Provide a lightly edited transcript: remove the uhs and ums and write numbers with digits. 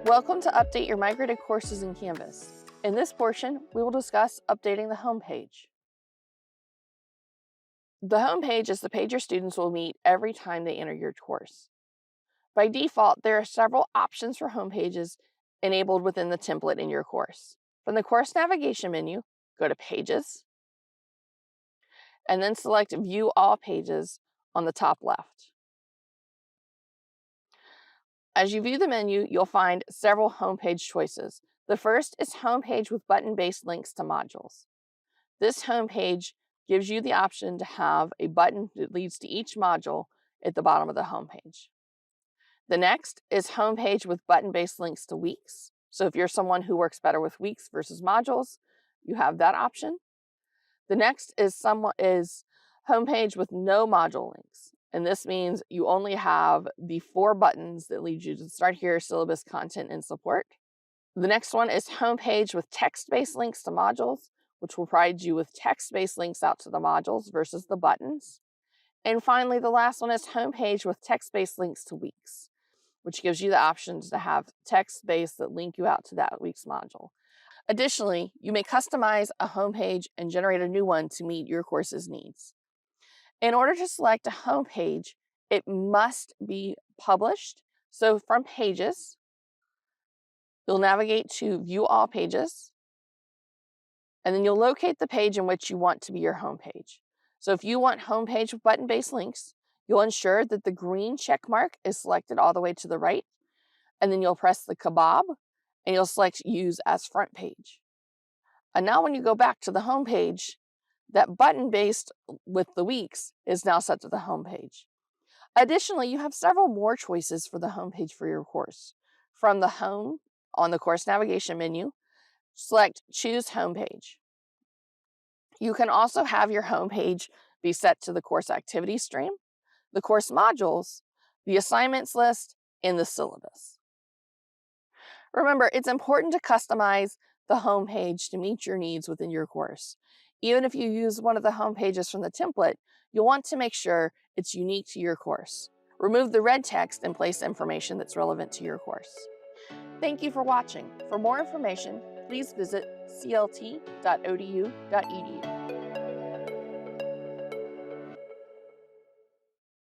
Welcome to Update Your Migrated Courses in Canvas. In this portion, we will discuss updating the home page. The home page is the page your students will meet every time they enter your course. By default, there are several options for home pages enabled within the template in your course. From the course navigation menu, go to Pages, and then select View All Pages on the top left. As you view the menu, you'll find several homepage choices. The first is homepage with button-based links to modules. This homepage gives you the option to have a button that leads to each module at the bottom of the homepage. The next is homepage with button-based links to weeks. So if you're someone who works better with weeks versus modules, you have that option. The next is homepage with no module links. And this means you only have the 4 buttons that lead you to Start Here, Syllabus, Content, and Support. The next one is homepage with text-based links to modules, which will provide you with text-based links out to the modules versus the buttons. And finally, the last one is homepage with text-based links to weeks, which gives you the options to have text-based that link you out to that week's module. Additionally, you may customize a homepage and generate a new one to meet your course's needs. In order to select a homepage, it must be published. So from Pages, you'll navigate to View All Pages, and then you'll locate the page in which you want to be your homepage. So if you want homepage with button-based links, you'll ensure that the green check mark is selected all the way to the right, and then you'll press the kebab, and you'll select Use as Front Page. And now when you go back to the homepage, that button-based with the weeks is now set to the homepage. Additionally, you have several more choices for the homepage for your course. From the Home on the course navigation menu, select Choose Homepage. You can also have your homepage be set to the course activity stream, the course modules, the assignments list, and the syllabus. Remember, it's important to customize the homepage to meet your needs within your course. Even if you use one of the home pages from the template, you'll want to make sure it's unique to your course. Remove the red text and place information that's relevant to your course. Thank you for watching. For more information, please visit clt.odu.edu.